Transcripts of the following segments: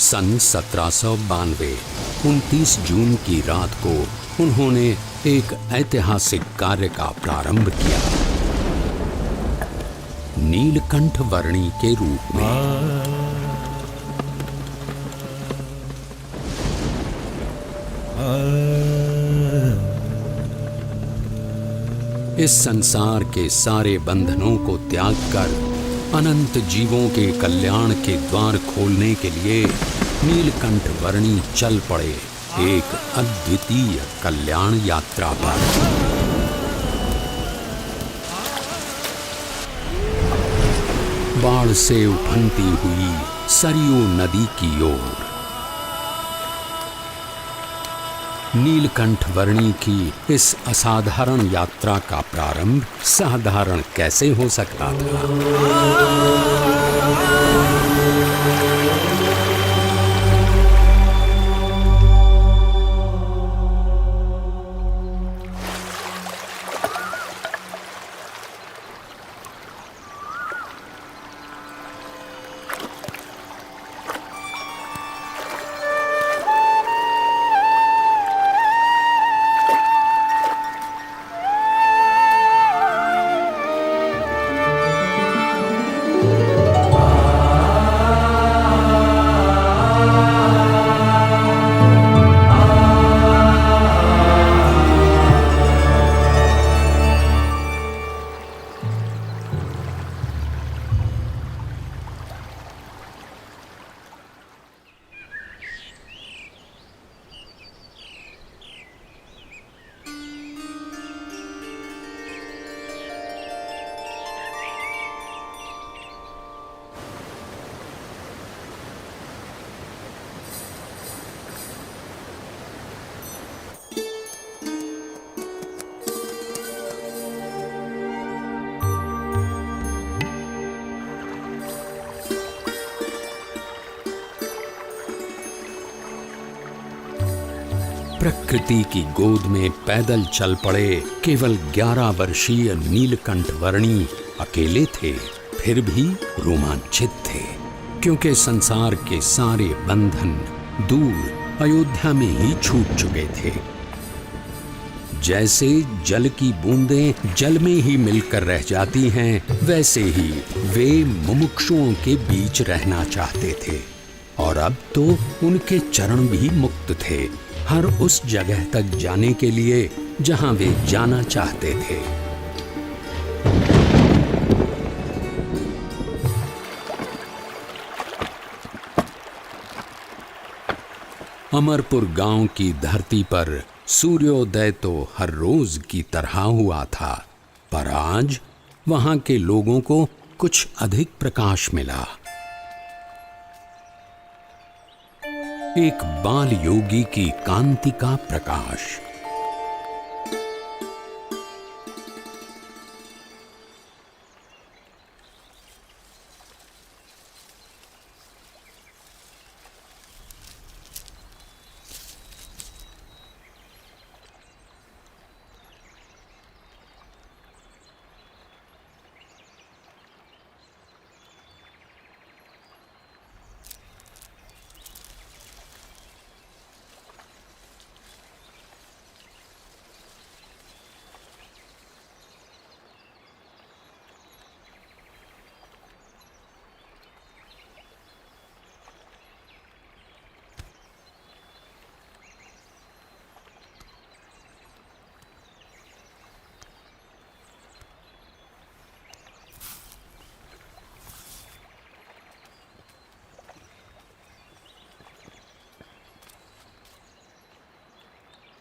सन 1792 29 जून की रात को उन्होंने एक ऐतिहासिक कार्य का प्रारंभ किया, नीलकंठ वर्णी के रूप में। इस संसार के सारे बंधनों को त्याग कर अनंत जीवों के कल्याण के द्वार खोलने के लिए नीलकंठ वर्णी चल पड़े एक अद्वितीय कल्याण यात्रा पर। बाढ़ से उफनती हुई सरयू नदी की ओर नीलकंठ वर्णी की इस असाधारण यात्रा का प्रारंभ साधारण कैसे हो सकता था? प्रकृति की गोद में पैदल चल पड़े केवल 11 वर्षीय नीलकंठ वर्णी अकेले थे, फिर भी रोमांचित थे, क्योंकि संसार के सारे बंधन दूर अयोध्या में ही छूट चुके थे। जैसे जल की बूंदें जल में ही मिलकर रह जाती हैं, वैसे ही वे मुमुक्षुओं के बीच रहना चाहते थे। और अब तो उनके चरण भी मुक्त थे, हर उस जगह तक जाने के लिए जहां वे जाना चाहते थे। अमरपुर गांव की धरती पर सूर्योदय तो हर रोज की तरह हुआ था, पर आज वहां के लोगों को कुछ अधिक प्रकाश मिला। एक बाल योगी की कांति का प्रकाश।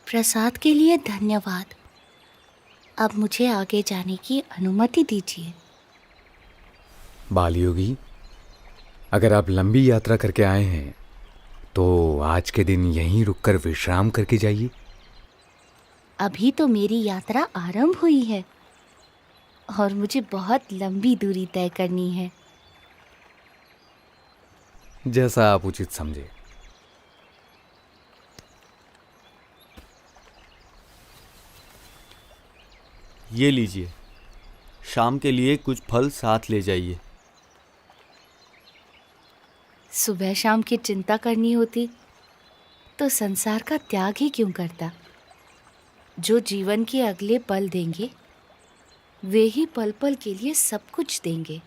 प्रसाद के लिए धन्यवाद। अब मुझे आगे जाने की अनुमति दीजिए। बालयोगी, अगर आप लंबी यात्रा करके आए हैं तो आज के दिन यहीं रुककर विश्राम करके जाइए। अभी तो मेरी यात्रा आरंभ हुई है और मुझे बहुत लंबी दूरी तय करनी है। जैसा आप उचित समझे। ये लीजिए, शाम के लिए कुछ फल साथ ले जाइए। सुबह शाम की चिंता करनी होती तो संसार का त्याग ही क्यों करता। जो जीवन के अगले पल देंगे वे ही पल पल के लिए सब कुछ देंगे।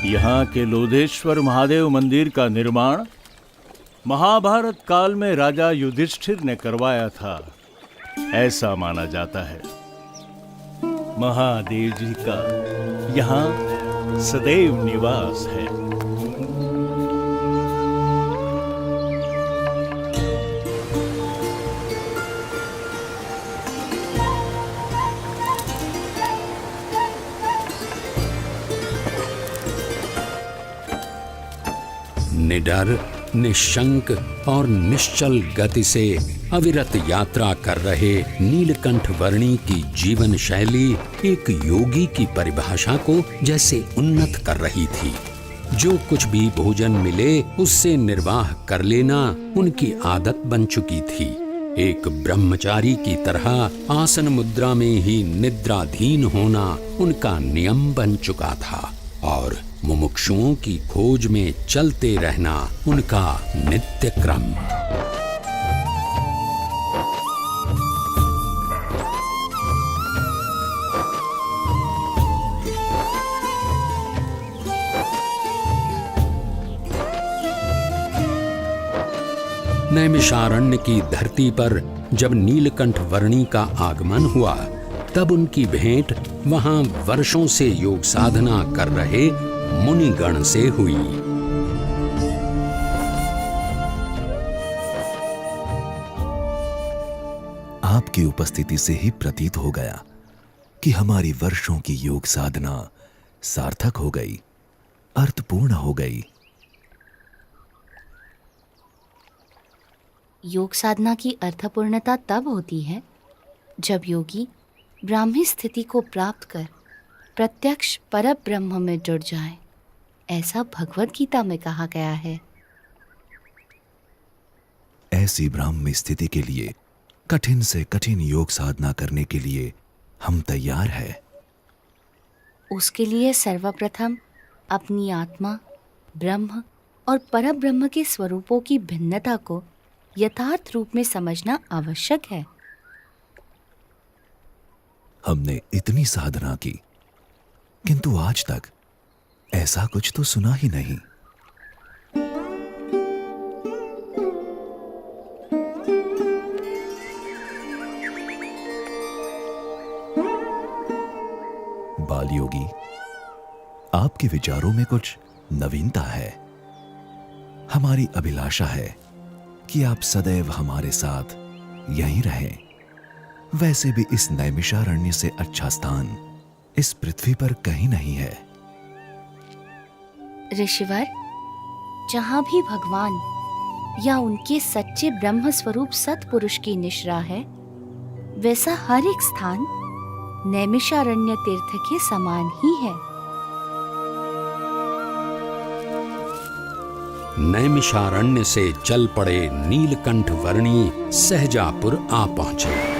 यहाँ के लोधेश्वर महादेव मंदिर का निर्माण महाभारत काल में राजा युधिष्ठिर ने करवाया था, ऐसा माना जाता है। महादेव जी का यहाँ सदैव निवास है। निडर, निशंक और निश्चल गति से अविरत यात्रा कर रहे नीलकंठ वर्णी की जीवन शैली एक योगी की परिभाषा को जैसे उन्नत कर रही थी। जो कुछ भी भोजन मिले उससे निर्वाह कर लेना उनकी आदत बन चुकी थी। एक ब्रह्मचारी की तरह आसन मुद्रा में ही निद्राधीन होना उनका नियम बन चुका था और मुमुक्षुओं की खोज में चलते रहना उनका नित्य क्रम। नैमिषारण्य की धरती पर जब नीलकंठ वर्णी का आगमन हुआ तब उनकी भेंट वहां वर्षों से योग साधना कर रहे मुनिगण से हुई। आपकी उपस्थिति से ही प्रतीत हो गया कि हमारी वर्षों की योग साधना सार्थक हो गई, अर्थपूर्ण हो गई। योग साधना की अर्थपूर्णता तब होती है जब योगी ब्राह्मी स्थिति को प्राप्त कर प्रत्यक्ष परब्रह्म में जुड़ जाए, ऐसा भगवद गीता में कहा गया है। ऐसी ब्राह्मी स्थिति के लिए कठिन से कठिन योग साधना करने के लिए हम तैयार हैं। उसके लिए सर्वप्रथम अपनी आत्मा, ब्रह्म और परब्रह्म के स्वरूपों की भिन्नता को यथार्थ रूप में समझना आवश्यक है। हमने इतनी साधना की किंतु आज तक ऐसा कुछ तो सुना ही नहीं। बालयोगी, आपके विचारों में कुछ नवीनता है। हमारी अभिलाषा है कि आप सदैव हमारे साथ यहीं रहें। वैसे भी इस नैमिषारण्य से अच्छा स्थान इस पृथ्वी पर कहीं नहीं है। ऋषिवर, जहां भी भगवान या उनके सच्चे ब्रह्म स्वरूप सत्पुरुष की निश्रा है, वैसा हर एक स्थान नैमिषारण्य तीर्थ के समान ही है। नैमिषारण्य से चल पड़े नीलकंठ वर्णी सहजापुर आ पहुंचे।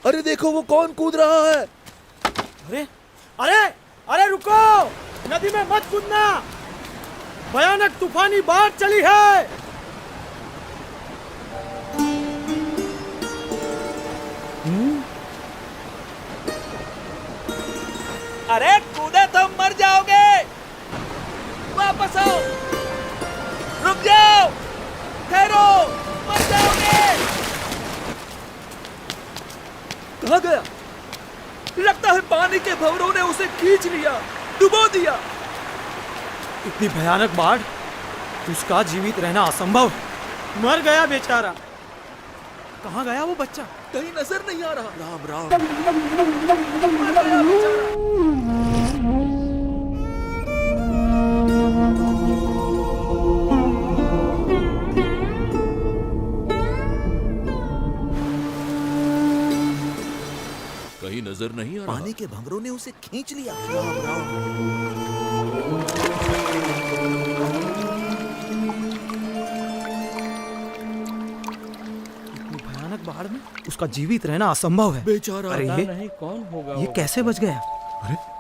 अरे देखो वो कौन कूद रहा है। अरे अरे अरे रुको, नदी में मत कूदना, भयानक तूफानी बाढ़ चली है। अरे कूदे तो मर जाओगे, वापस आओ, रुक जाओ, ठहरो, मर जाओगे। कहाँ गया? लगता है पानी के भंवरों ने उसे खींच लिया, डुबो दिया। इतनी भयानक बाढ़, उसका जीवित रहना असंभव। मर गया बेचारा। कहाँ गया वो बच्चा? कहीं नजर नहीं आ रहा। राम राम। मर गया बेचारा। कहीं नजर नहीं आ रहा। पानी के भंवरों ने उसे खींच लिया। राम राम। इतनी भयानक बाढ़ में उसका जीवित रहना असंभव है। बेचारा। अरे पता ये नहीं कौन होगा ये वो। कैसे बच गया? अरे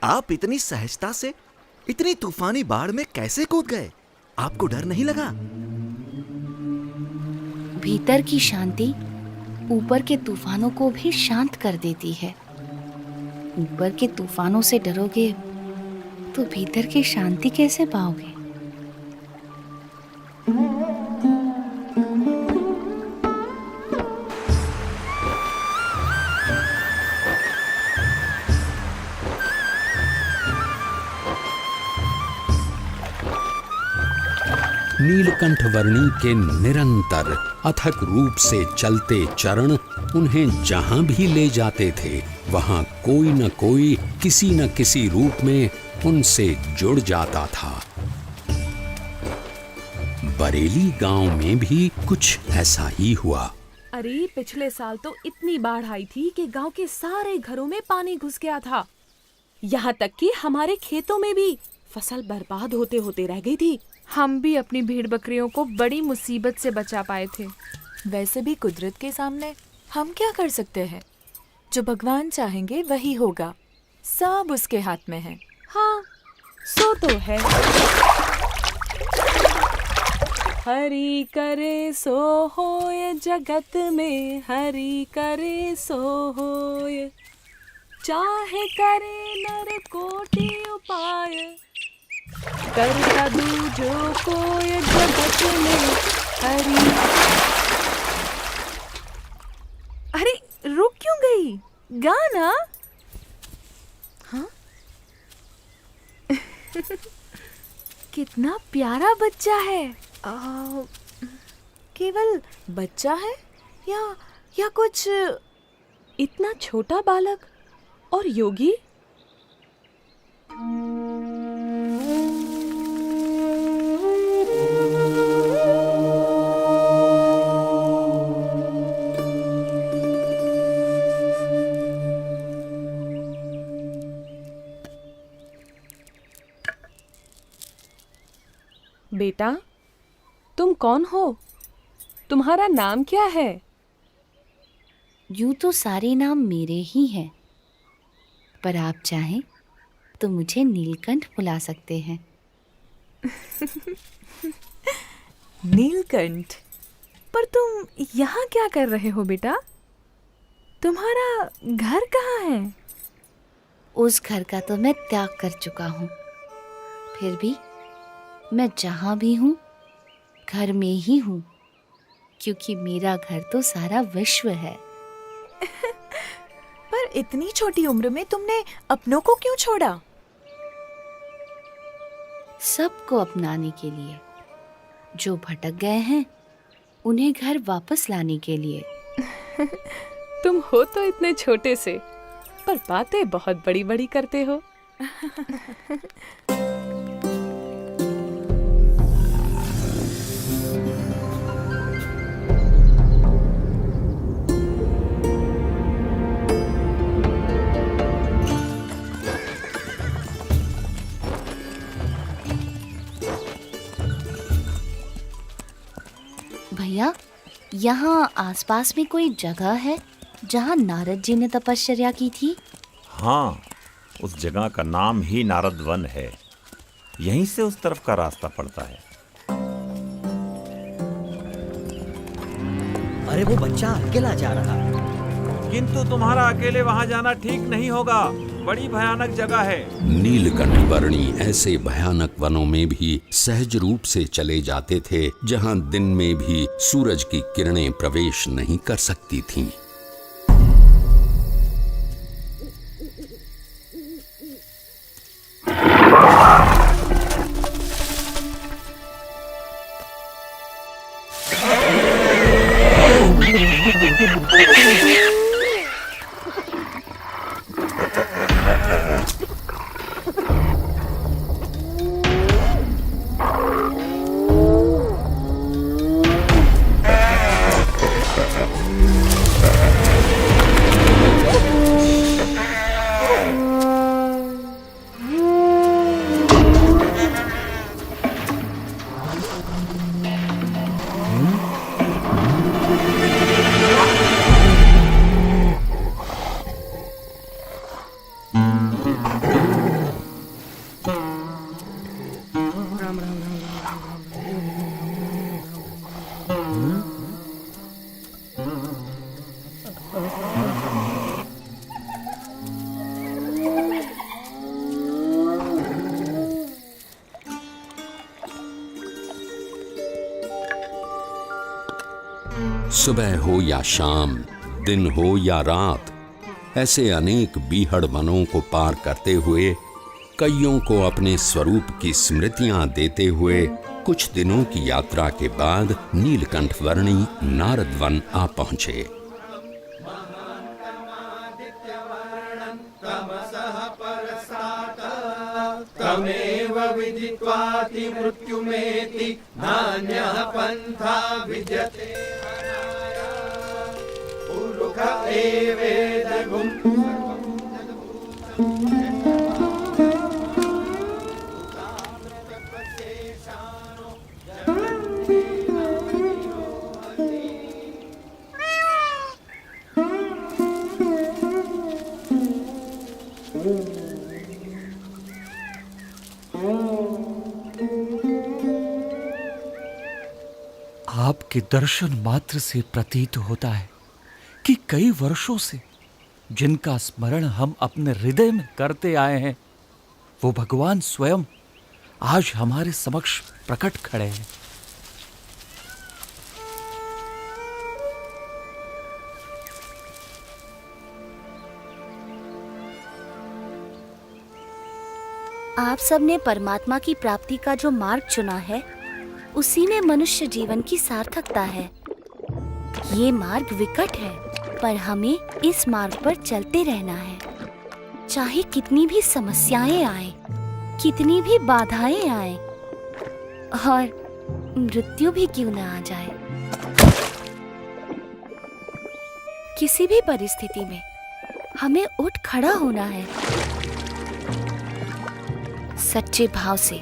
आप इतनी सहजता से इतनी तूफानी बाढ़ में कैसे कूद गए? आपको डर नहीं लगा? भीतर की शांति ऊपर के तूफानों को भी शांत कर देती है। ऊपर के तूफानों से डरोगे तो भीतर की शांति कैसे पाओगे? नीलकंठ वर्णी के निरंतर अथक रूप से चलते चरण उन्हें जहां भी ले जाते थे, वहां कोई न कोई किसी न किसी रूप में उनसे जुड़ जाता था। बरेली गांव में भी कुछ ऐसा ही हुआ। अरे पिछले साल तो इतनी बाढ़ आई थी कि गांव के सारे घरों में पानी घुस गया था। यहाँ तक कि हमारे खेतों में भी फसल बर्बाद होते होते रह गई थी। हम भी अपनी भेड़ बकरियों को बड़ी मुसीबत से बचा पाए थे। वैसे भी कुदरत के सामने हम क्या कर सकते हैं? जो भगवान चाहेंगे वही होगा। सब उसके हाथ में है। हाँ, सो तो है। हरि करे सो होय, जगत में हरि करे सो होय। चाहे करे नर कोटि उपाय, करता दूजो कोय जगत में हरि। अरे रुक क्यों गई? गाना। हाँ? कितना प्यारा बच्चा है। केवल बच्चा है या कुछ इतना छोटा बालक और योगी? बेटा, तुम कौन हो? तुम्हारा नाम क्या है? यूं तो सारे नाम मेरे ही हैं, पर आप चाहें तो मुझे नीलकंठ बुला सकते हैं। नीलकंठ? पर तुम यहाँ क्या कर रहे हो बेटा? तुम्हारा घर कहाँ है? उस घर का तो मैं त्याग कर चुका हूँ। फिर भी मैं जहाँ भी हूँ घर में ही हूँ, क्योंकि मेरा घर तो सारा विश्व है। पर इतनी छोटी उम्र में तुमने अपनों को क्यों छोड़ा? सबको अपनाने के लिए। जो भटक गए हैं उन्हें घर वापस लाने के लिए। तुम हो तो इतने छोटे से, पर बातें बहुत बड़ी बड़ी करते हो। भैया, यहाँ आसपास में कोई जगह है जहाँ नारद जी ने तपश्चर्या की थी? हाँ, उस जगह का नाम ही नारद वन है। यहीं से उस तरफ का रास्ता पड़ता है। अरे वो बच्चा अकेला जा रहा है। किंतु तुम्हारा अकेले वहां जाना ठीक नहीं होगा, बड़ी भयानक जगह है। नीलकंठ वर्णी ऐसे भयानक वनों में भी सहज रूप से चले जाते थे जहां दिन में भी सूरज की किरणें प्रवेश नहीं कर सकती थीं। सुबह हो या शाम, दिन हो या रात, ऐसे अनेक बीहड़ वनों को पार करते हुए, कईयों को अपने स्वरूप की स्मृतियां देते हुए कुछ दिनों की यात्रा के बाद नीलकंठ वर्णी नारद वन आ पहुंचे। तमेव विदित्वाति मृत्युमेति नान्यः पन्था विद्यते। पुरुष एवेदगुं आपके दर्शन मात्र से प्रतीत होता है कि कई वर्षों से जिनका स्मरण हम अपने हृदय में करते आए हैं, वो भगवान स्वयं आज हमारे समक्ष प्रकट खड़े हैं। आप सबने परमात्मा की प्राप्ति का जो मार्ग चुना है, उसी में मनुष्य जीवन की सार्थकता है। ये मार्ग विकट है, पर हमें इस मार्ग पर चलते रहना है। चाहे कितनी भी समस्याएं आए, कितनी भी बाधाएं आए और मृत्यु भी क्यों न आ जाए, किसी भी परिस्थिति में हमें उठ खड़ा होना है। सच्चे भाव से,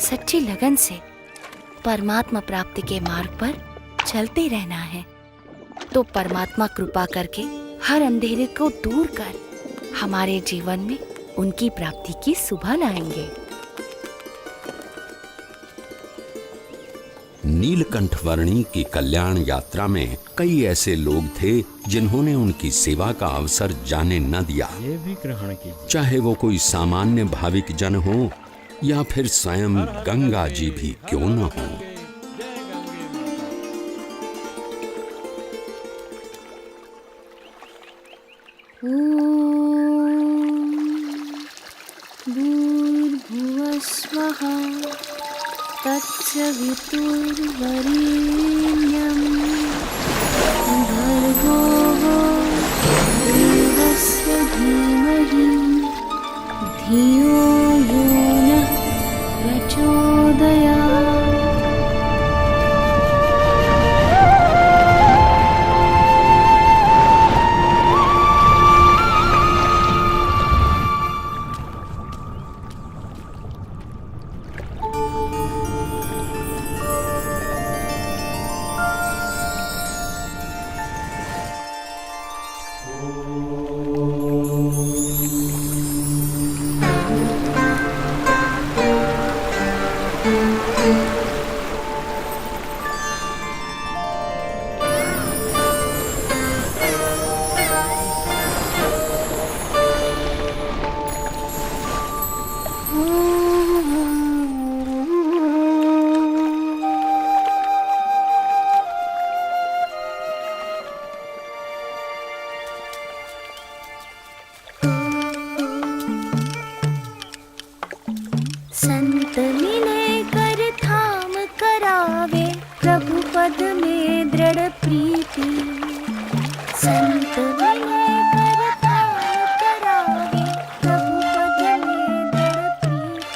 सच्ची लगन से परमात्मा प्राप्ति के मार्ग पर चलते रहना है, तो परमात्मा कृपा करके हर अंधेरे को दूर कर हमारे जीवन में उनकी प्राप्ति की सुबह लाएंगे। नीलकंठ वर्णी की कल्याण यात्रा में कई ऐसे लोग थे जिन्होंने उनकी सेवा का अवसर जाने न दिया। ये भी ग्रहण कीजिए। चाहे वो कोई सामान्य भाविक जन हो या फिर स्वयं गंगा जी भी क्यों न हो। भूर्भुवः स्वः तत्सवितुर्वरेण्यं भर्गो देवस्य धीमहि धियो यो नः प्रचोदयात्। पद में दृढ़ प्रीति, संत विनय कर प्राण करावे, प्रभु पद में दृढ़ प्रीति।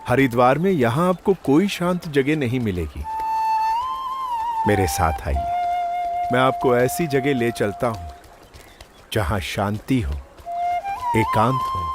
हरिद्वार में यहां आपको कोई शांत जगह नहीं मिलेगी। मेरे साथ आइए, मैं आपको ऐसी जगह ले चलता हूं जहां शांति हो, एकांत हो।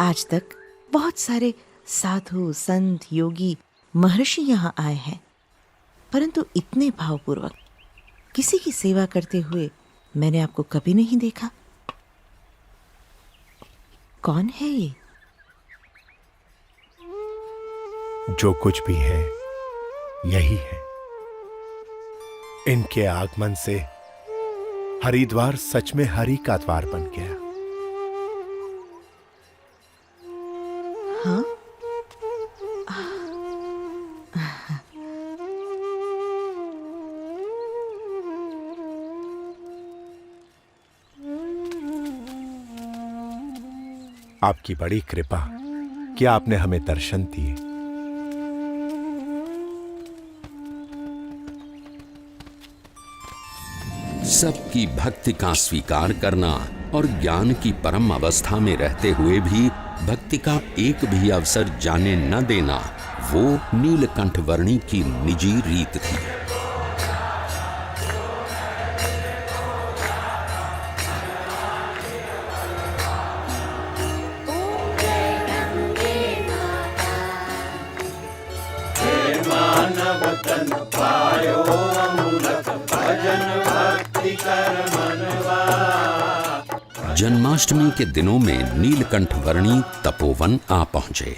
आज तक बहुत सारे साधु, संत, योगी, महर्षि यहाँ आए हैं, परंतु इतने भावपूर्वक किसी की सेवा करते हुए मैंने आपको कभी नहीं देखा। कौन है ये? जो कुछ भी है यही है। इनके आगमन से हरिद्वार सच में हरि का द्वार बन गया। हाँ? आपकी बड़ी कृपा कि आपने हमें दर्शन दिए। सबकी भक्ति का स्वीकार करना और ज्ञान की परम अवस्था में रहते हुए भी भक्ति का एक भी अवसर जाने न देना, वो नीलकंठ वर्णी की निजी रीत थी। जन्माष्टमी के दिनों में नीलकंठ वर्णी तपोवन आ पहुंचे।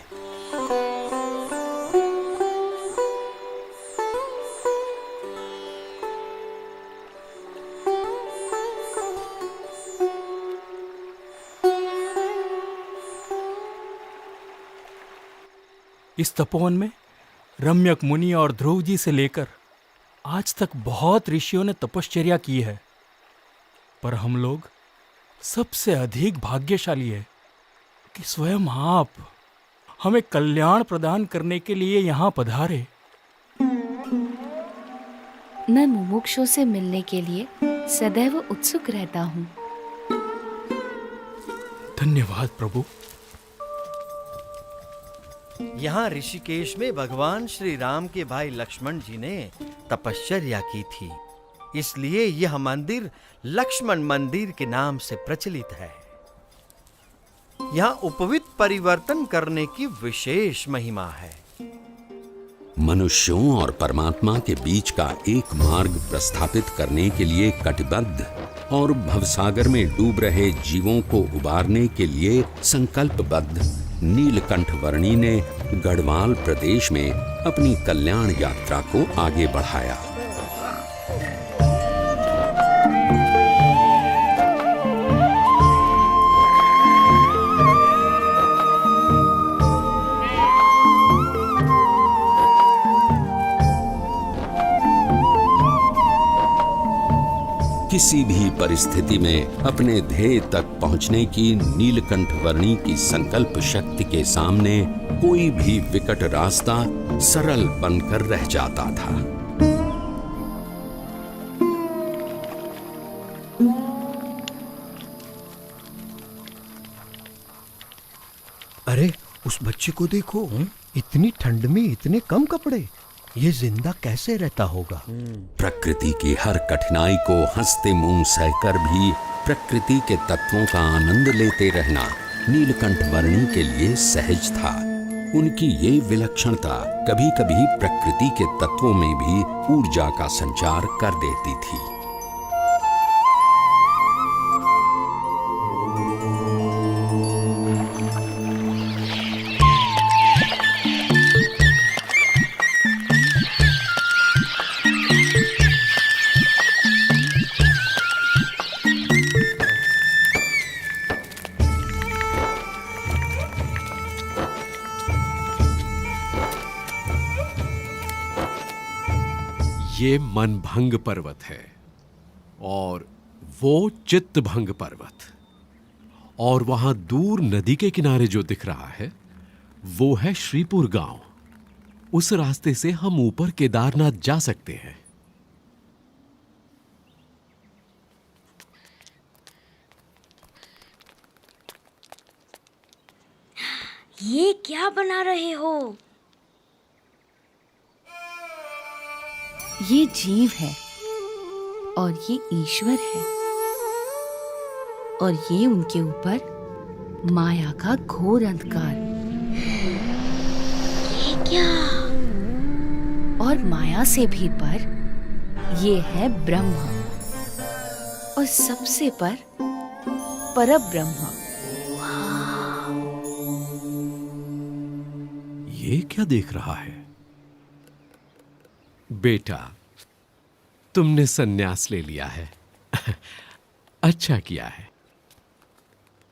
इस तपोवन में रम्यक मुनि और ध्रुव जी से लेकर आज तक बहुत ऋषियों ने तपश्चर्या की है, पर हम लोग सबसे अधिक भाग्यशाली है कि स्वयं आप हमें कल्याण प्रदान करने के लिए यहाँ पधारे। मैं मुमुक्षु से मिलने के लिए सदैव उत्सुक रहता हूँ। धन्यवाद प्रभु। यहाँ ऋषिकेश में भगवान श्री राम के भाई लक्ष्मण जी ने तपश्चर्या की थी, इसलिए यह मंदिर लक्ष्मण मंदिर के नाम से प्रचलित है। यहाँ उपवित परिवर्तन करने की विशेष महिमा है। मनुष्यों और परमात्मा के बीच का एक मार्ग प्रस्थापित करने के लिए कटिबद्ध और भवसागर में डूब रहे जीवों को उबारने के लिए संकल्पबद्ध नीलकंठ वर्णी ने गढ़वाल प्रदेश में अपनी कल्याण यात्रा को आगे बढ़ाया। किसी भी परिस्थिति में अपने ध्येय तक पहुंचने की नीलकंठ वर्णी की संकल्प शक्ति के सामने कोई भी विकट रास्ता सरल बनकर रह जाता था। अरे उस बच्चे को देखो, इतनी ठंड में इतने कम कपड़े, ये जिंदा कैसे रहता होगा? प्रकृति की हर कठिनाई को हंसते मुंह सहकर भी प्रकृति के तत्वों का आनंद लेते रहना नीलकंठ वर्णी के लिए सहज था। उनकी ये विलक्षणता कभी-कभी प्रकृति के तत्वों में भी ऊर्जा का संचार कर देती थी। ये मनभंग पर्वत है और वो चित्तभंग पर्वत, और वहां दूर नदी के किनारे जो दिख रहा है वो है श्रीपुर गांव। उस रास्ते से हम ऊपर केदारनाथ जा सकते हैं। ये क्या बना रहे हो? ये जीव है और ये ईश्वर है, और ये उनके ऊपर माया का घोर अंधकार। ये क्या? और माया से भी पर ये है ब्रह्म, और सबसे पर परब्रह्म। ये क्या देख रहा है? बेटा, तुमने सन्यास ले लिया है। अच्छा किया है,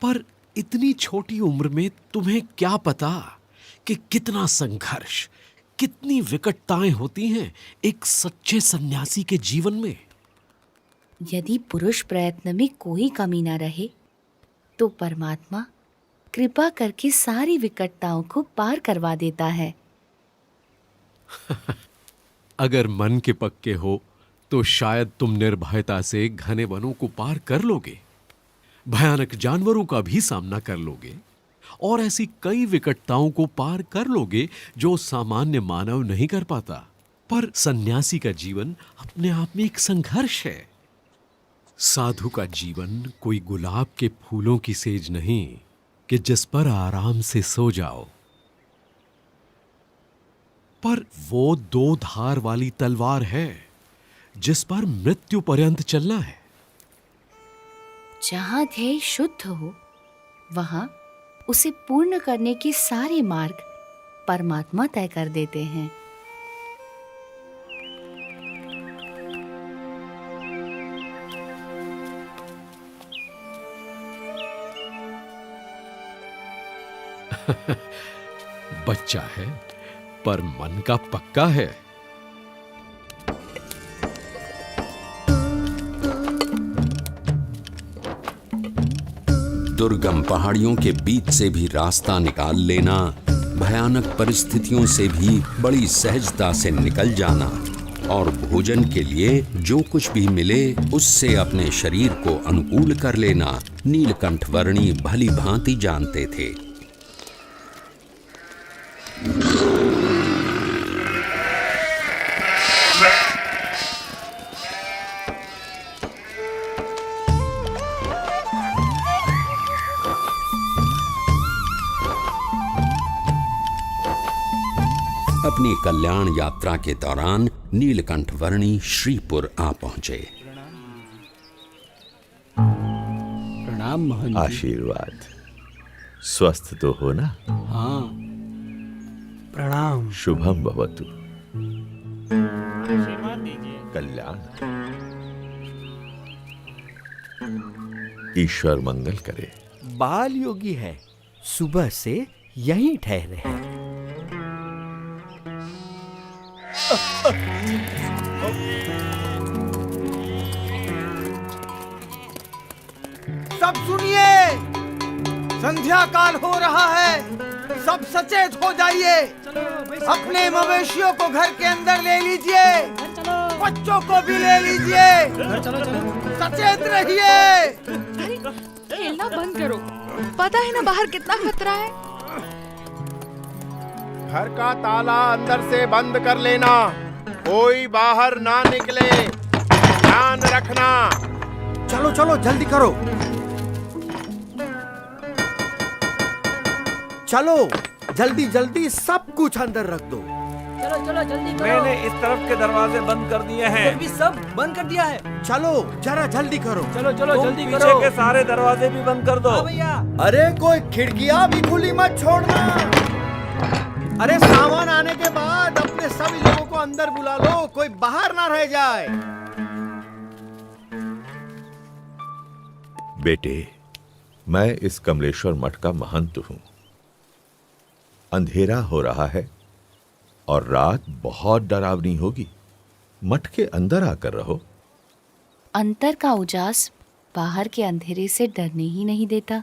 पर इतनी छोटी उम्र में तुम्हें क्या पता कि कितना संघर्ष, कितनी विकटताएं होती हैं एक सच्चे सन्यासी के जीवन में। यदि पुरुष प्रयत्न में कोई कमी न रहे तो परमात्मा कृपा करके सारी विकटताओं को पार करवा देता है। अगर मन के पक्के हो तो शायद तुम निर्भयता से घने वनों को पार कर लोगे, भयानक जानवरों का भी सामना कर लोगे, और ऐसी कई विकटताओं को पार कर लोगे जो सामान्य मानव नहीं कर पाता। पर सन्यासी का जीवन अपने आप में एक संघर्ष है। साधु का जीवन कोई गुलाब के फूलों की सेज नहीं कि जिस पर आराम से सो जाओ, पर वो दो धार वाली तलवार है जिस पर मृत्यु पर्यंत चलना है। जहां ध्येय शुद्ध हो वहां उसे पूर्ण करने के सारे मार्ग परमात्मा तय कर देते हैं। बच्चा है पर मन का पक्का है। दुर्गम पहाड़ियों के बीच से भी रास्ता निकाल लेना, भयानक परिस्थितियों से भी बड़ी सहजता से निकल जाना और भोजन के लिए जो कुछ भी मिले उससे अपने शरीर को अनुकूल कर लेना नीलकंठ वर्णी भली भांति जानते थे। अपनी कल्याण यात्रा के दौरान नीलकंठ वर्णी श्रीपुर आ पहुंचे। प्रणाम महंत जी। आशीर्वाद। स्वस्थ तो हो ना? हाँ। प्रणाम। शुभम भवतु। कल्याण। ईश्वर मंगल करे। बाल योगी है, सुबह से यहीं ठहरे हैं। सब सुनिए, संध्या काल हो रहा है, सब सचेत हो जाइए। अपने मवेशियों को घर के अंदर ले लीजिए, बच्चों को भी ले लीजिए, सचेत रहिए। खेलना बंद करो, पता है ना बाहर कितना खतरा है। घर का ताला अंदर से बंद कर लेना, कोई बाहर ना निकले, ध्यान रखना। चलो चलो जल्दी करो, चलो जल्दी जल्दी सब कुछ अंदर रख दो। चलो चलो जल्दी करो। मैंने इस तरफ के दरवाजे बंद कर दिए हैं। फिर भी सब बंद कर दिया है। चलो जरा जल्दी करो। चलो चलो जल्दी करो। पीछे के सारे दरवाजे भी बंद कर दो। हाँ भैया। अरे कोई खिड़कियां भी खुली मत छोड़ना। अरे सामान आने के बाद अपने सभी लोगों को अंदर बुला लो, कोई बाहर ना रह जाए। बेटे, मैं इस कमलेश्वर मठ का महंत हूं। अंधेरा हो रहा है और रात बहुत डरावनी होगी। मठ के अंदर आकर रहो। अंतर का उजास बाहर के अंधेरे से डरने ही नहीं देता।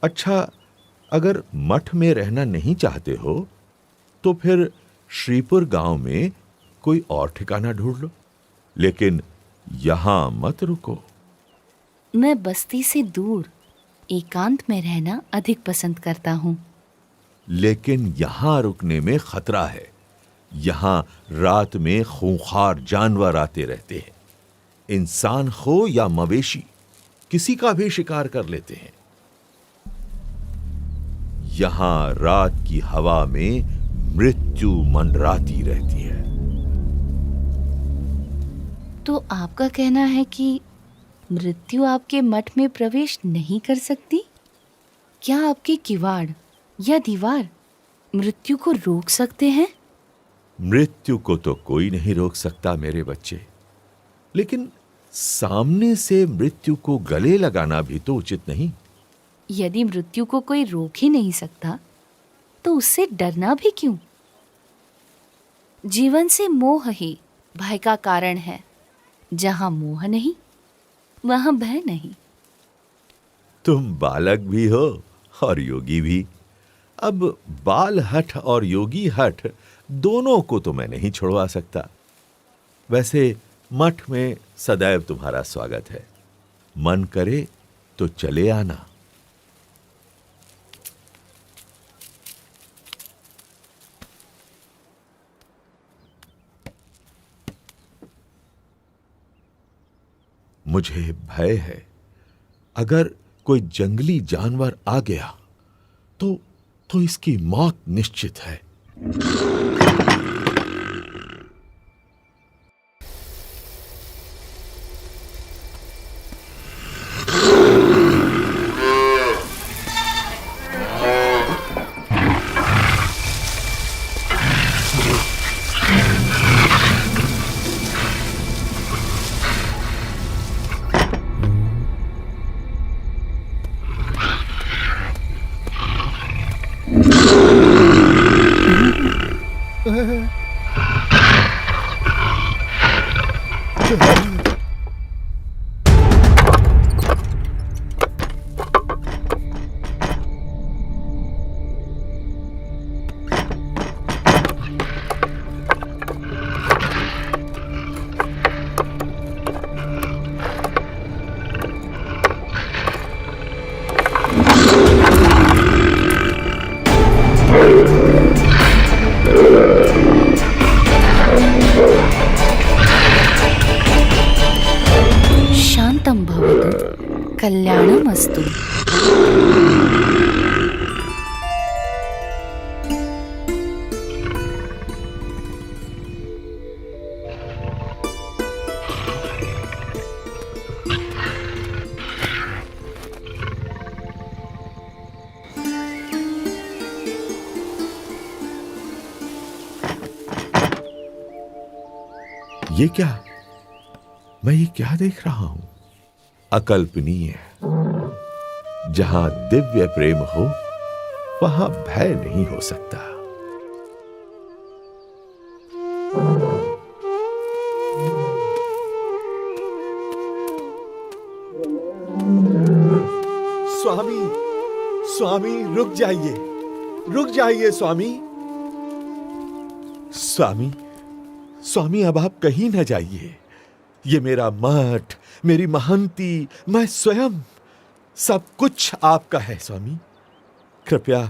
अच्छा, अगर मठ में रहना नहीं चाहते हो तो फिर श्रीपुर गांव में कोई और ठिकाना ढूंढ लो, लेकिन यहां मत रुको। मैं बस्ती से दूर एकांत में रहना अधिक पसंद करता हूँ। लेकिन यहां रुकने में खतरा है। यहां रात में खूंखार जानवर आते रहते हैं। इंसान हो या मवेशी, किसी का भी शिकार कर लेते हैं। यहां रात की हवा में मृत्यु मंडराती रहती है। तो आपका कहना है कि मृत्यु आपके मठ में प्रवेश नहीं कर सकती? क्या आपके किवाड़ या दीवार मृत्यु को रोक सकते हैं? मृत्यु को तो कोई नहीं रोक सकता मेरे बच्चे, लेकिन सामने से मृत्यु को गले लगाना भी तो उचित नहीं। यदि मृत्यु को कोई रोक ही नहीं सकता तो उससे डरना भी क्यों? जीवन से मोह ही भय का कारण है। जहां मोह नहीं वहां भय नहीं। तुम बालक भी हो और योगी भी। अब बाल हठ और योगी हठ दोनों को तो मैं नहीं छुड़वा सकता। वैसे मठ में सदैव तुम्हारा स्वागत है। मन करे तो चले आना। मुझे भय है, अगर कोई जंगली जानवर आ गया तो इसकी मौत निश्चित है। कल्याणमस्तु। ये क्या? मैं ये क्या देख रहा हूं? अकल्पनीय। जहां दिव्य प्रेम हो वहां भय नहीं हो सकता। स्वामी, स्वामी रुक जाइए, रुक जाइए स्वामी। स्वामी, स्वामी अब आप कहीं न जाइए। ये मेरा मठ, मेरी महंती, मैं स्वयं, सब कुछ आपका है स्वामी। कृपया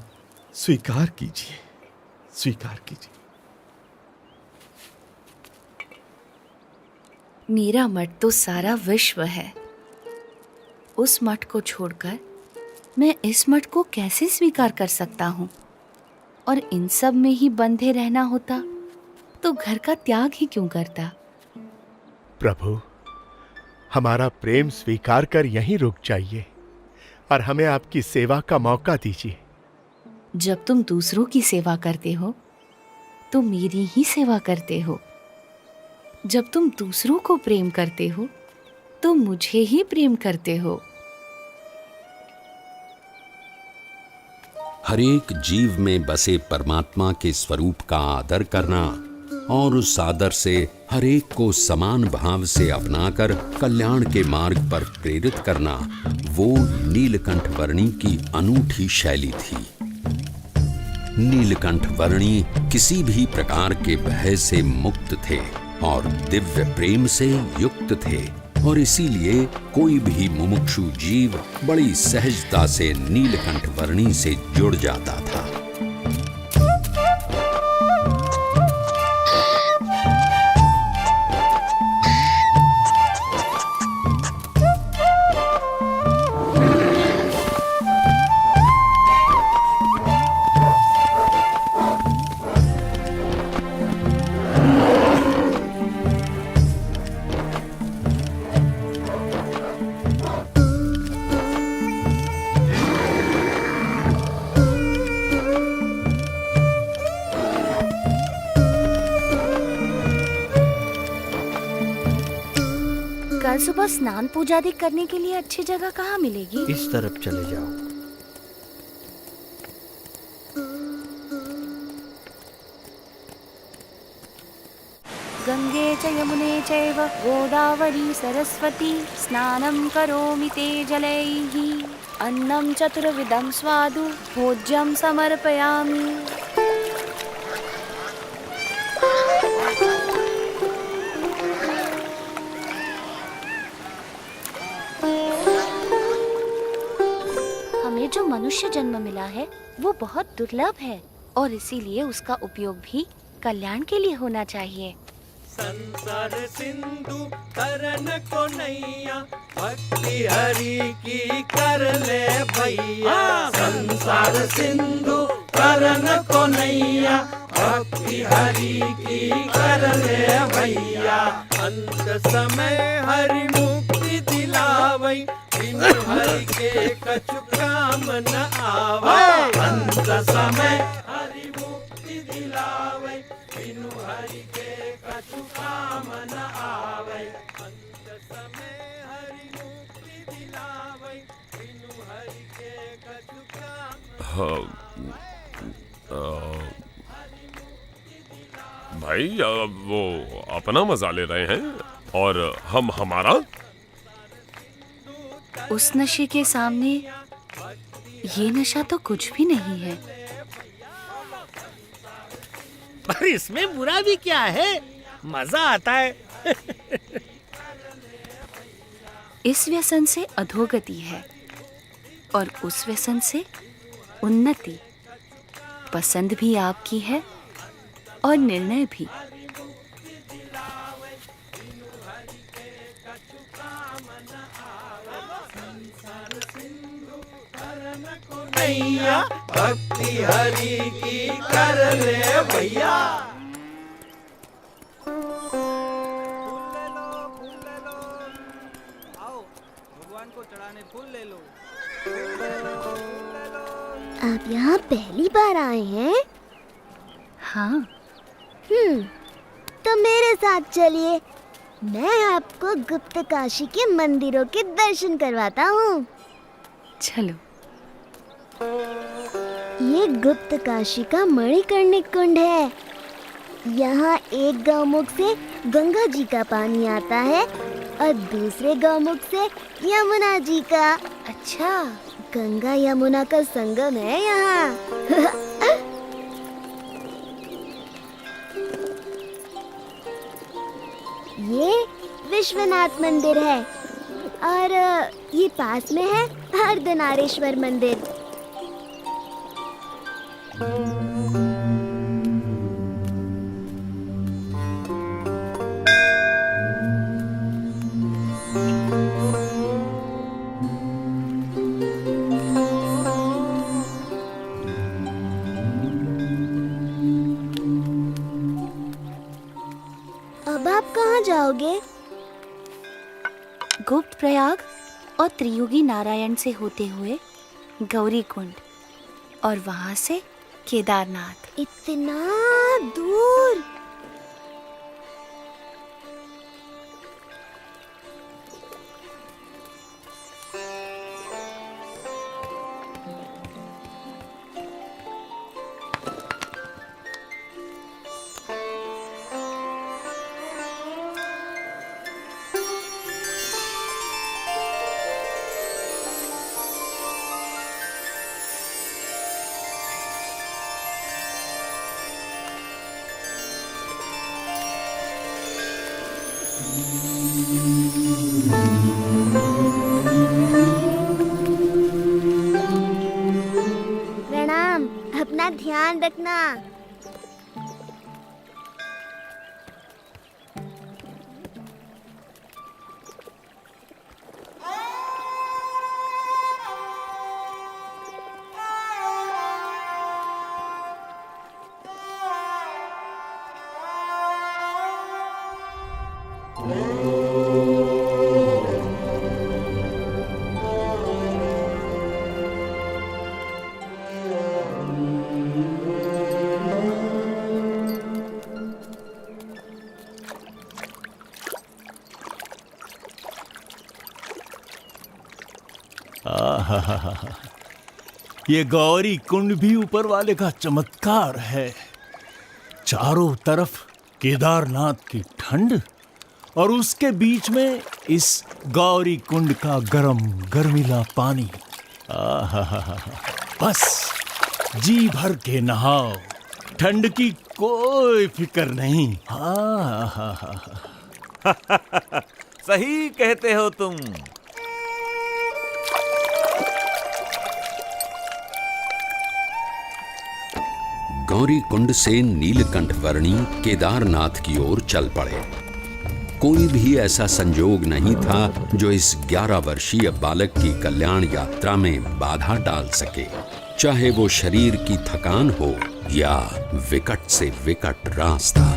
स्वीकार कीजिए, स्वीकार कीजिए। मेरा मठ तो सारा विश्व है। उस मठ को छोड़कर मैं इस मठ को कैसे स्वीकार कर सकता हूँ? और इन सब में ही बंधे रहना होता तो घर का त्याग ही क्यों करता? प्रभु, हमारा प्रेम स्वीकार कर यहीं रुक जाइए और हमें आपकी सेवा का मौका दीजिए। जब तुम दूसरों की सेवा करते हो तो मेरी ही सेवा करते हो। जब तुम दूसरों को प्रेम करते हो तो मुझे ही प्रेम करते हो। हरेक जीव में बसे परमात्मा के स्वरूप का आदर करना और उस आदर से हरेक को समान भाव से अपनाकर कल्याण के मार्ग पर प्रेरित करना, वो नीलकंठ वर्णी की अनूठी शैली थी। नीलकंठ वर्णी किसी भी प्रकार के भय से मुक्त थे और दिव्य प्रेम से युक्त थे, और इसीलिए कोई भी मुमुक्षु जीव बड़ी सहजता से नीलकंठ वर्णी से जुड़ जाता था। कल सुबह स्नान पूजा आदि करने के लिए अच्छी जगह कहाँ मिलेगी? इस तरफ चले जाओ। गंगे च यमुने चैव गोदावरी सरस्वती स्नानं करोमि ते जलैः अन्नं चतुर्विधं स्वादु भोज्यं समर्पयामि। हमें जो मनुष्य जन्म मिला है वो बहुत दुर्लभ है और इसीलिए उसका उपयोग भी कल्याण के लिए होना चाहिए। संसार सिंधु तरन को नैया भक्ति हरि की कर ले भैया। संसार सिंधु तरन को नैया भक्ति हरि की कर ले भैया। अंत समय हरि मुक्ति दिलावै बिनु हरि के कछु काम न आवे। अंत समय हरि मुक्ति दिलावै बिनु हरि के कछु काम न आवे। अंत समय हरि मुक्ति दिलावै बिनु हरि के कछु काम। भाई वो अपना मजा ले रहे हैं और हम हमारा। उस नशे के सामने ये नशा तो कुछ भी नहीं है। पर इसमें बुरा भी क्या है, मजा आता है। इस व्यसन से अधोगति है और उस व्यसन से उन्नति। पसंद भी आपकी है और निर्णय भी। नैया भक्ति हरि की कर ले भैया। भगवान को चढ़ाने फूल ले लो। आप यहाँ पहली बार आए हैं? हाँ। तो मेरे साथ चलिए, मैं आपको गुप्त काशी के मंदिरों के दर्शन करवाता हूँ। चलो। ये गुप्त काशी का मणिकर्णिक कुंड है। यहाँ एक गौमुख से गंगा जी का पानी आता है और दूसरे गौमुख से यमुना जी का। अच्छा, गंगा यमुना का संगम है यहाँ। ये विश्वनाथ मंदिर है और ये पास में है अर्धनारीश्वर मंदिर। अब आप कहाँ जाओगे? गुप्त प्रयाग और त्रियुगी नारायण से होते हुए गौरी कुंड और वहां से केदारनाथ। इतना दूर? प्रणाम, अपना ध्यान रखना। ये गौरी कुंड भी ऊपर वाले का चमत्कार है। चारों तरफ केदारनाथ की ठंड और उसके बीच में इस गौरी कुंड का गरम गर्मीला पानी। बस जी भर के नहाओ, ठंड की कोई फिक्र नहीं। सही कहते हो तुम। गौरी कुंड से नीलकंठ वर्णी केदारनाथ की ओर चल पड़े। कोई भी ऐसा संजोग नहीं था जो इस 11 वर्षीय बालक की कल्याण यात्रा में बाधा डाल सके, चाहे वो शरीर की थकान हो या विकट से विकट रास्ता।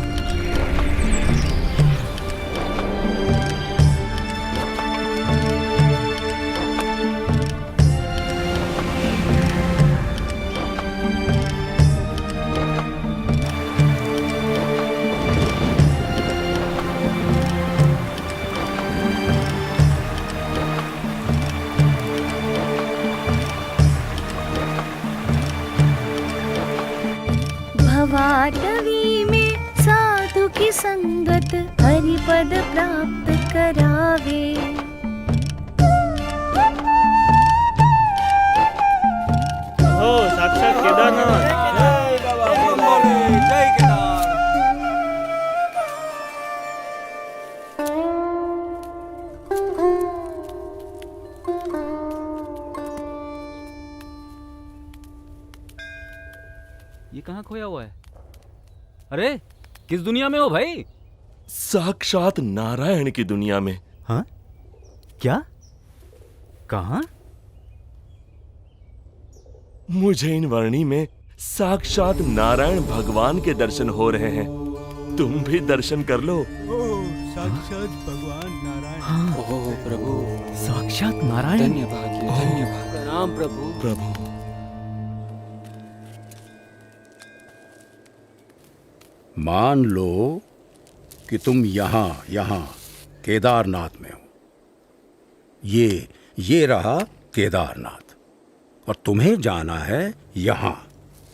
भवाटवी में साधु की संगत हरिपद प्राप्त करावे। हो साक्षात केदारनाथ। जय केदार। ये कहाँ खोया हुआ है? अरे किस दुनिया में हो भाई? साक्षात नारायण की दुनिया में। हाँ? क्या? कहाँ? मुझे इन वर्णी में साक्षात नारायण भगवान के दर्शन हो रहे हैं। तुम भी दर्शन कर लो। साक्षात भगवान नारायण। हाँ, ओ प्रभु, साक्षात नारायण। धन्यवाद धन्यवाद। प्रणाम प्रभु। प्रभु मान लो कि तुम यहां केदारनाथ में हो। ये रहा केदारनाथ, और तुम्हें जाना है यहां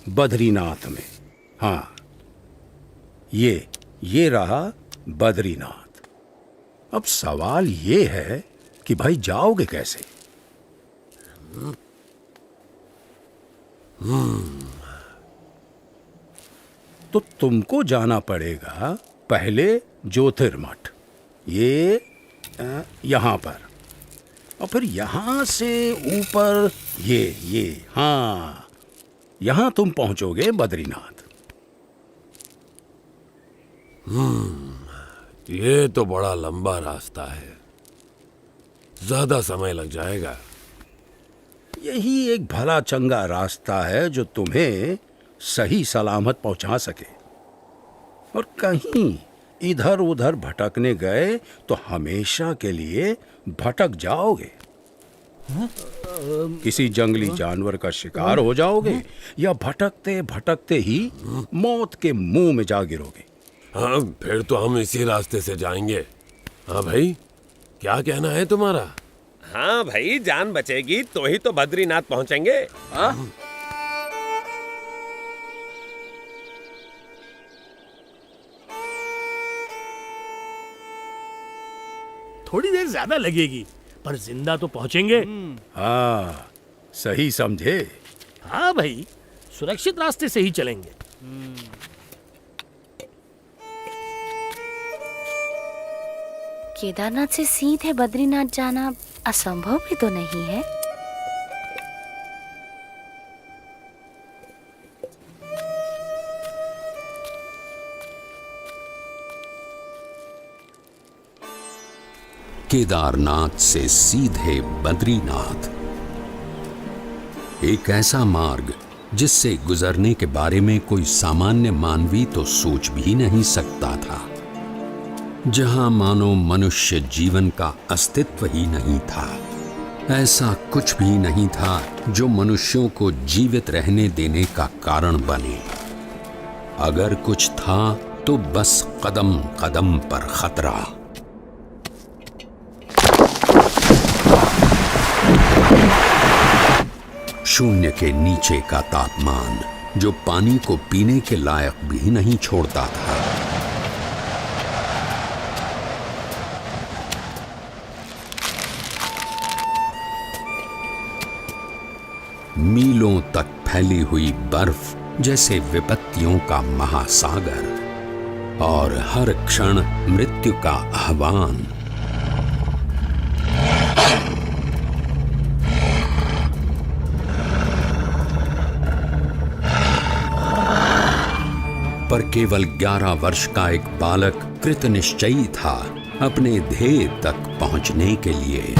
बद्रीनाथ में। हाँ, ये रहा बद्रीनाथ। अब सवाल ये है कि भाई जाओगे कैसे? तो तुमको जाना पड़ेगा पहले ज्योतिर्मठ, यहां पर, और फिर यहां से ऊपर हाँ, यहां तुम पहुंचोगे बद्रीनाथ। ये तो बड़ा लंबा रास्ता है, ज्यादा समय लग जाएगा। यही एक भला चंगा रास्ता है जो तुम्हें सही सलामत पहुंचा सके। और कहीं इधर उधर भटकने गए तो हमेशा के लिए भटक जाओगे। किसी जंगली जानवर का शिकार हो जाओगे, या भटकते भटकते ही मौत के मुंह में जा गिरोगे। हाँ, फिर तो हम इसी रास्ते से जाएंगे। हाँ भाई, क्या कहना है तुम्हारा? हाँ भाई, जान बचेगी तो ही तो बद्रीनाथ पहुंचेंगे। हाँ? थोड़ी देर ज्यादा लगेगी, पर जिंदा तो पहुंचेंगे। हाँ, सही समझे। हाँ भाई, सुरक्षित रास्ते से ही चलेंगे। केदारनाथ से सीधे बद्रीनाथ जाना असंभव भी तो नहीं है। केदारनाथ से सीधे बद्रीनाथ, एक ऐसा मार्ग जिससे गुजरने के बारे में कोई सामान्य मानवी तो सोच भी नहीं सकता था, जहां मानो मनुष्य जीवन का अस्तित्व ही नहीं था। ऐसा कुछ भी नहीं था जो मनुष्यों को जीवित रहने देने का कारण बने। अगर कुछ था तो बस कदम कदम पर खतरा। शून्य के नीचे का तापमान जो पानी को पीने के लायक भी नहीं छोड़ता था। मीलों तक फैली हुई बर्फ जैसे विपत्तियों का महासागर, और हर क्षण मृत्यु का आह्वान। पर केवल 11 वर्ष का एक बालक कृत निश्चयी था अपने ध्येय तक पहुंचने के लिए।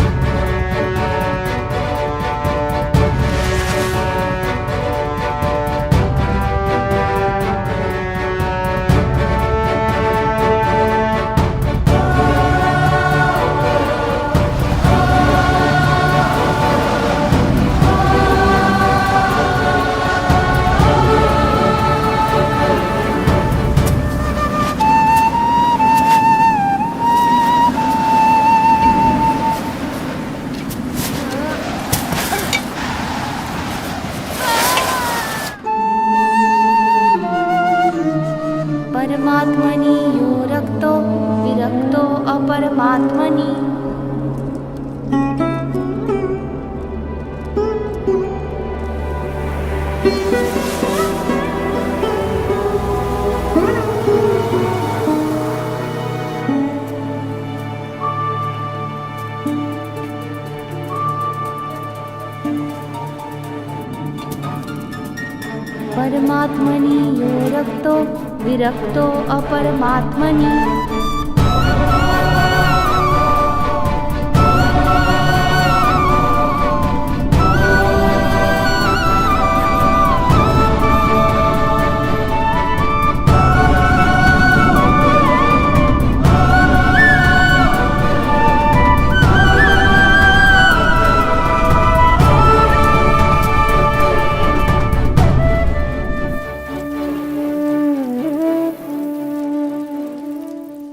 परमात्मनि यो रक्तो विरक्तो अपरमात्मनि। परमात्मनि यो रक्तो विरक्तो अपरमात्मनि।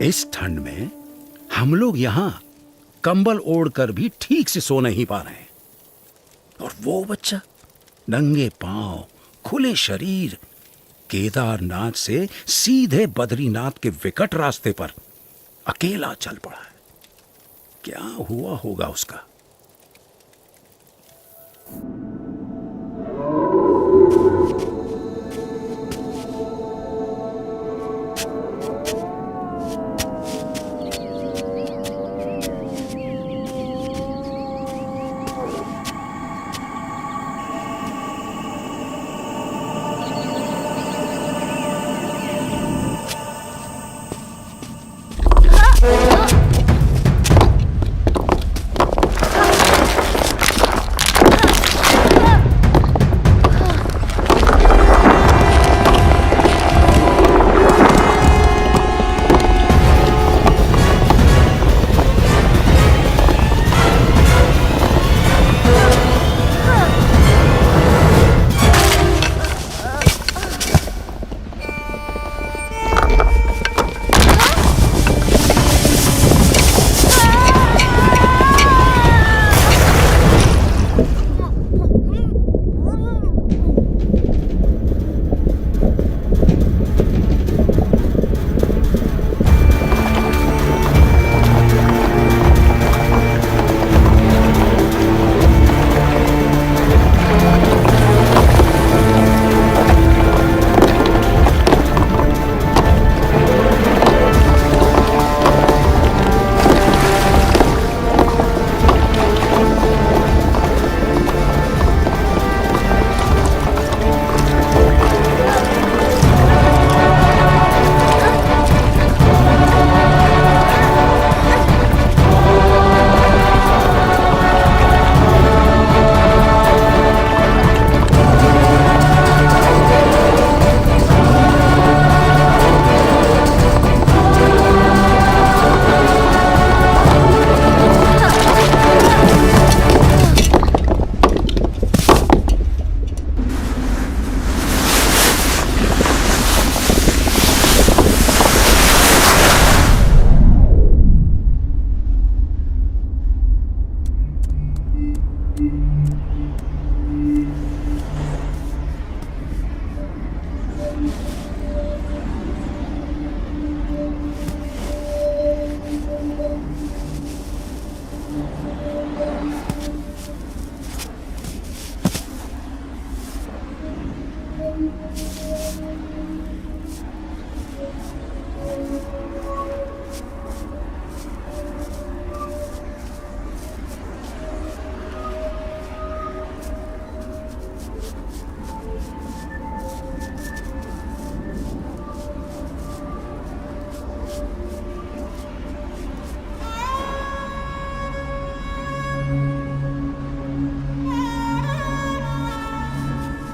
इस ठंड में हम लोग यहाँ कंबल ओढ़कर भी ठीक से सो नहीं पा रहे हैं, और वो बच्चा नंगे पांव, खुले शरीर, केदारनाथ से सीधे बद्रीनाथ के विकट रास्ते पर अकेला चल पड़ा है। क्या हुआ होगा उसका?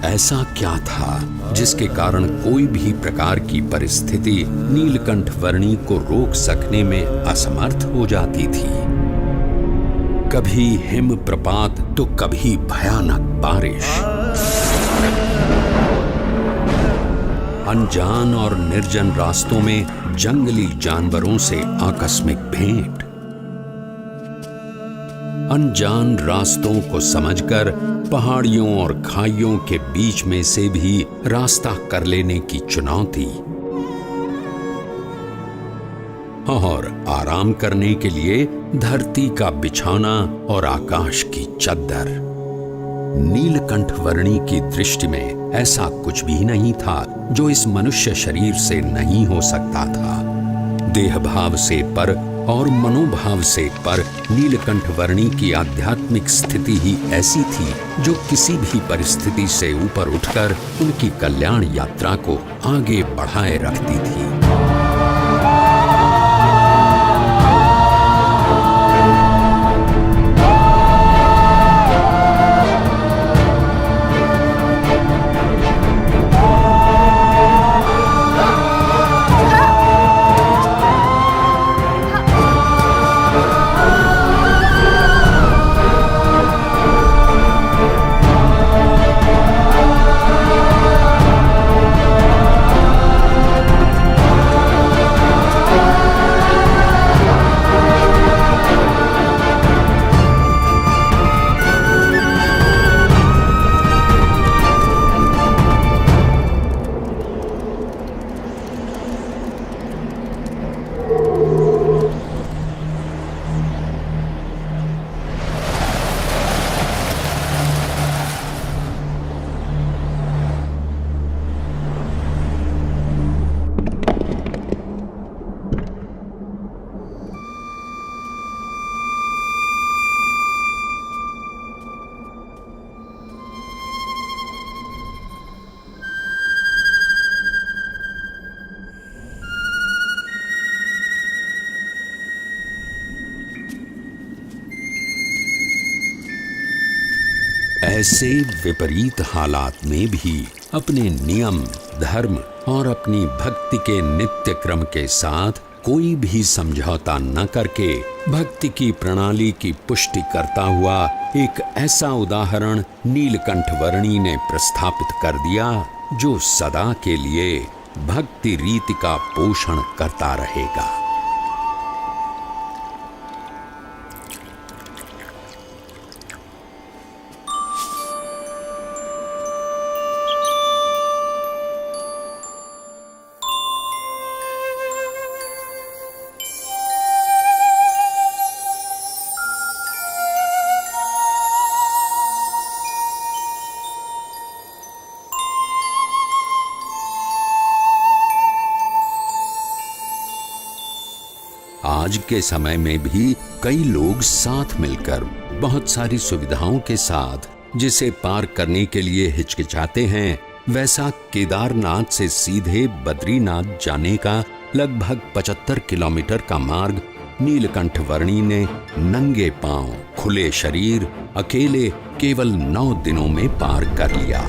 ऐसा क्या था जिसके कारण कोई भी प्रकार की परिस्थिति नीलकंठ वर्णी को रोक सकने में असमर्थ हो जाती थी? कभी हिम प्रपात तो कभी भयानक बारिश, अनजान और निर्जन रास्तों में जंगली जानवरों से आकस्मिक भेंट, अनजान रास्तों को समझकर पहाड़ियों और खाइयों के बीच में से भी रास्ता कर लेने की चुनौती, और आराम करने के लिए धरती का बिछाना और आकाश की चद्दर। नीलकंठ वर्णी की दृष्टि में ऐसा कुछ भी नहीं था जो इस मनुष्य शरीर से नहीं हो सकता था। देह भाव से पर और मनोभाव से पर नीलकंठ वर्णी की आध्यात्मिक स्थिति ही ऐसी थी जो किसी भी परिस्थिति से ऊपर उठकर उनकी कल्याण यात्रा को आगे बढ़ाए रखती थी। ऐसे विपरीत हालात में भी अपने नियम, धर्म और अपनी भक्ति के नित्य क्रम के साथ कोई भी समझौता न करके भक्ति की प्रणाली की पुष्टि करता हुआ एक ऐसा उदाहरण नीलकंठ वर्णी ने प्रस्थापित कर दिया जो सदा के लिए भक्ति रीति का पोषण करता रहेगा। आज के समय में भी कई लोग साथ मिलकर बहुत सारी सुविधाओं के साथ जिसे पार करने के लिए हिचकिचाते हैं, वैसा केदारनाथ से सीधे बद्रीनाथ जाने का लगभग 75 किलोमीटर का मार्ग नीलकंठ वर्णी ने नंगे पांव, खुले शरीर, अकेले केवल 9 दिनों में पार कर लिया।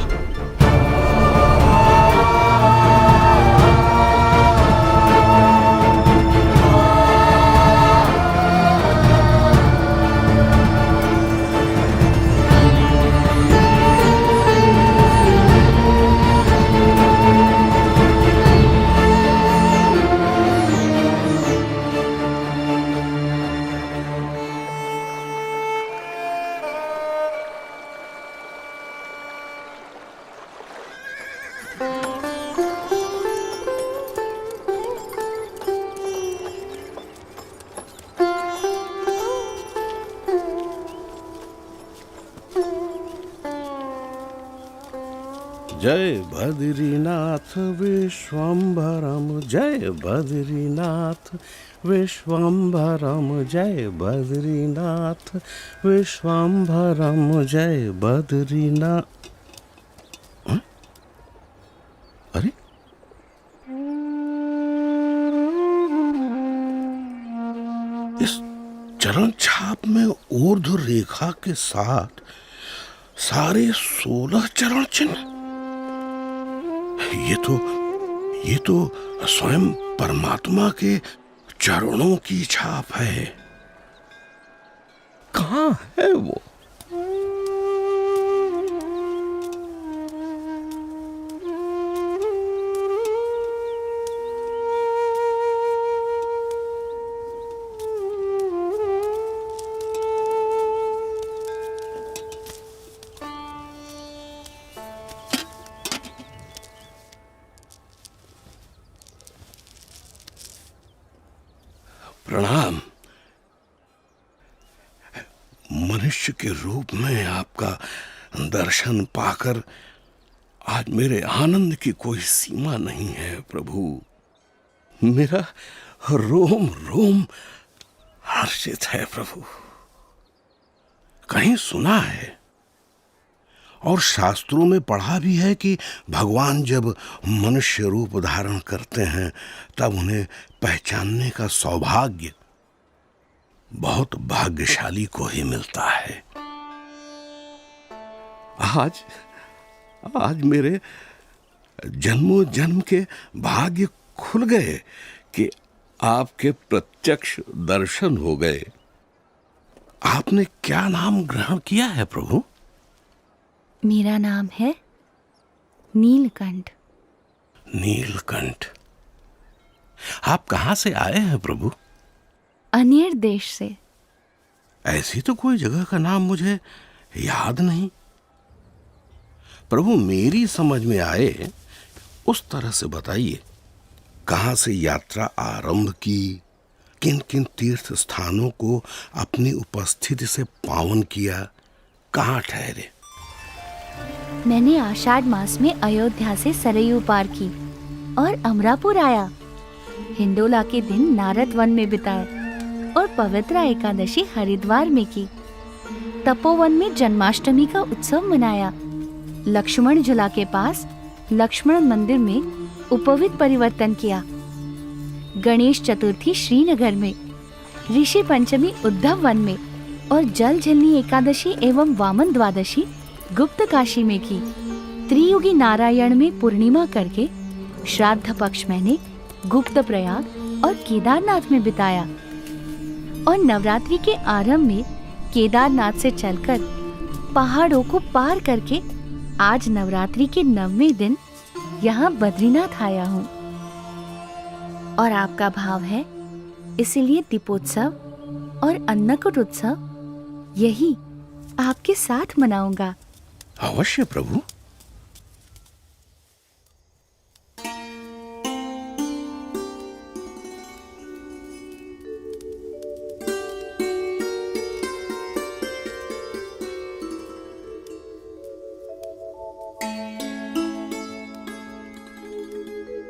जय बद्रीनाथ विश्वम्भरम, जय बद्रीनाथ विश्वम्भरम, जय बद्रीनाथ विश्वम्भरम, जय बद्रीनाथ। अरे इस चरण छाप में ऊर्ध्व रेखा के साथ सारे 16 चरण चिन्ह। ये तो स्वयं परमात्मा के चरणों की छाप है। कहाँ है वो? प्रणाम। मनुष्य के रूप में आपका दर्शन पाकर आज मेरे आनंद की कोई सीमा नहीं है प्रभु। मेरा रोम रोम हर्षित है प्रभु। कहीं सुना है और शास्त्रों में पढ़ा भी है कि भगवान जब मनुष्य रूप धारण करते हैं तब उन्हें पहचानने का सौभाग्य बहुत भाग्यशाली को ही मिलता है। आज मेरे जन्मों जन्म के भाग्य खुल गए कि आपके प्रत्यक्ष दर्शन हो गए। आपने क्या नाम ग्रहण किया है प्रभु? मेरा नाम है नीलकंठ। नीलकंठ। आप कहां से आए हैं प्रभु? अनेर देश से। ऐसी तो कोई जगह का नाम मुझे याद नहीं प्रभु। मेरी समझ में आए उस तरह से बताइए। कहां से यात्रा आरंभ की, किन किन तीर्थ स्थानों को अपनी उपस्थिति से पावन किया, कहां ठहरे? मैंने आषाढ़ मास में अयोध्या से सरयू पार की और अमरापुर आया। हिंडोला के दिन नारद वन में बिताए और पवित्र एकादशी हरिद्वार में की। तपोवन में जन्माष्टमी का उत्सव मनाया। लक्ष्मण झूला के पास लक्ष्मण मंदिर में उपवित परिवर्तन किया। गणेश चतुर्थी श्रीनगर में, ऋषि पंचमी उद्धव वन में और जल झलनी एकादशी एवं वामन द्वादशी गुप्त काशी में की। त्रियुगी नारायण में पूर्णिमा करके श्राद्ध पक्ष मैंने गुप्त प्रयाग और केदारनाथ में बिताया और नवरात्रि के आरंभ में केदारनाथ से चलकर पहाड़ों को पार करके आज नवरात्रि के 9वें दिन यहाँ बद्रीनाथ आया हूँ। और आपका भाव है, इसीलिए दीपोत्सव और अन्नकूट उत्सव यही आपके साथ मनाऊंगा। अवश्य प्रभु।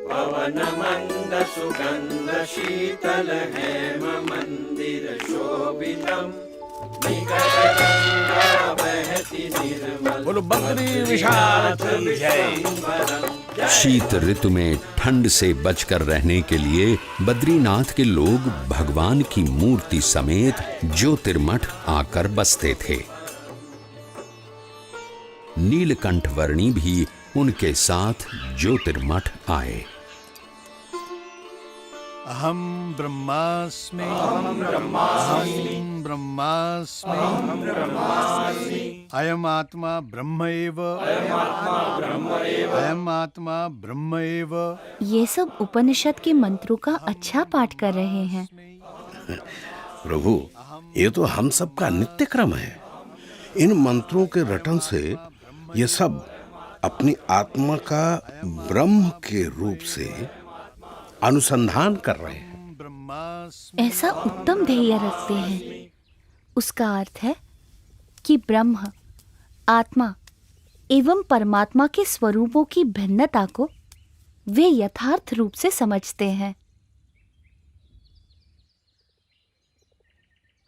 पवन मंद सुगंध शीतल हेम मंदिर शोभितम बोलो बद्री विशाल की जय। शीत ऋतु में ठंड से बचकर रहने के लिए बद्रीनाथ के लोग भगवान की मूर्ति समेत ज्योतिर्मठ आकर बसते थे। नीलकंठ वर्णी भी उनके साथ ज्योतिर्मठ आए। अहम ब्रह्मास्मि अयम आत्मा ब्रह्म एव अयम आत्मा ब्रह्म एव। ये सब उपनिषद के मंत्रों का अच्छा पाठ कर रहे हैं। प्रभु, ये तो हम सब का नित्य क्रम है। इन मंत्रों के रटन से ये सब अपनी आत्मा का ब्रह्म के रूप से अनुसंधान कर रहे हैं। ऐसा उत्तम ध्येय रखते हैं। उसका अर्थ है कि ब्रह्म, आत्मा एवं परमात्मा के स्वरूपों की भिन्नता को वे यथार्थ रूप से समझते हैं।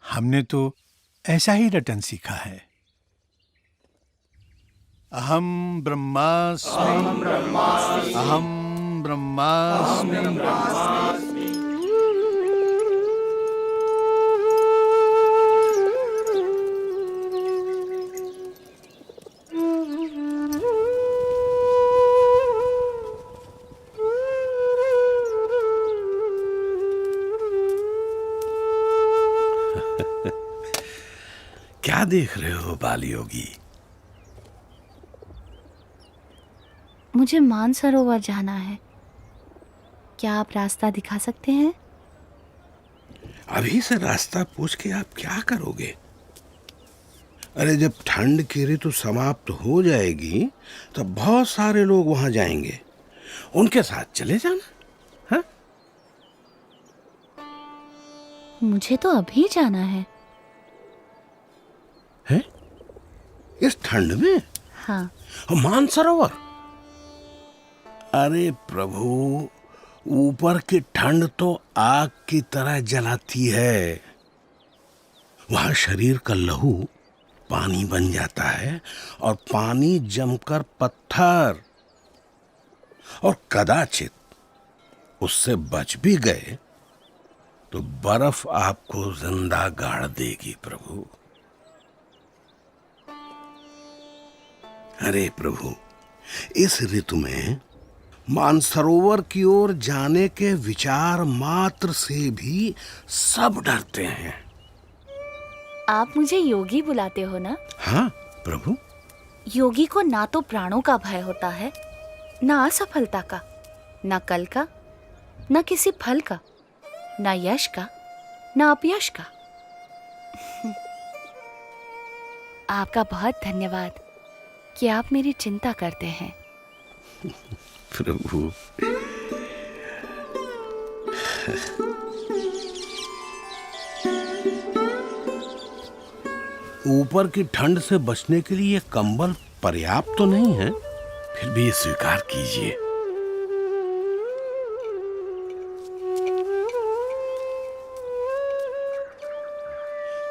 हमने तो ऐसा ही रटन सीखा है। अहम ब्रह्मास्मि अहम ब्रह्मास्मि। क्या देख रहे हो बालयोगी? मुझे मानसरोवर जाना है। क्या आप रास्ता दिखा सकते हैं? अभी से रास्ता पूछ के आप क्या करोगे? अरे जब ठंड की ऋतु समाप्त हो जाएगी तब बहुत सारे लोग वहां जाएंगे, उनके साथ चले जाना। हाँ? मुझे तो अभी जाना है। है? इस ठंड में? हाँ। मानसरोवर? अरे प्रभु, ऊपर की ठंड तो आग की तरह जलाती है। वहां शरीर का लहू पानी बन जाता है और पानी जमकर पत्थर, और कदाचित उससे बच भी गए तो बर्फ आपको जिंदा गाड़ देगी प्रभु। अरे प्रभु, इस ऋतु में मानसरोवर की ओर जाने के विचार मात्र से भी सब डरते हैं। आप मुझे योगी बुलाते हो ना? हाँ प्रभु। योगी को ना तो प्राणों का भय होता है, ना असफलता का, ना कल का, ना किसी फल का, ना यश का, ना अपयश का। आपका बहुत धन्यवाद कि आप मेरी चिंता करते हैं। प्रभु, ऊपर की ठंड से बचने के लिए कंबल पर्याप्त तो नहीं है, फिर भी स्वीकार कीजिए।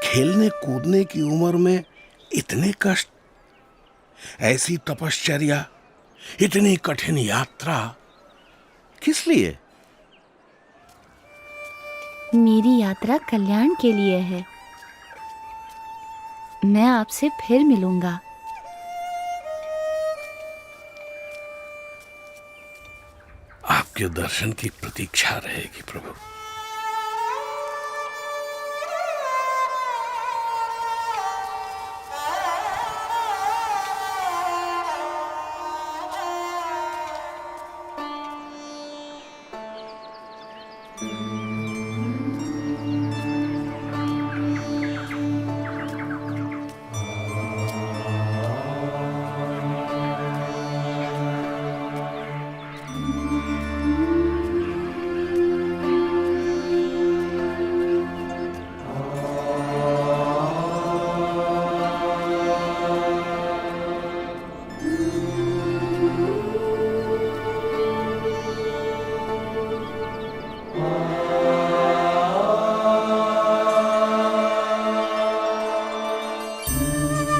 खेलने कूदने की उम्र में इतने कष्ट, ऐसी तपश्चर्या, इतनी कठिन यात्रा किस लिए? मेरी यात्रा कल्याण के लिए है। मैं आपसे फिर मिलूंगा। आपके दर्शन की प्रतीक्षा रहेगी प्रभु।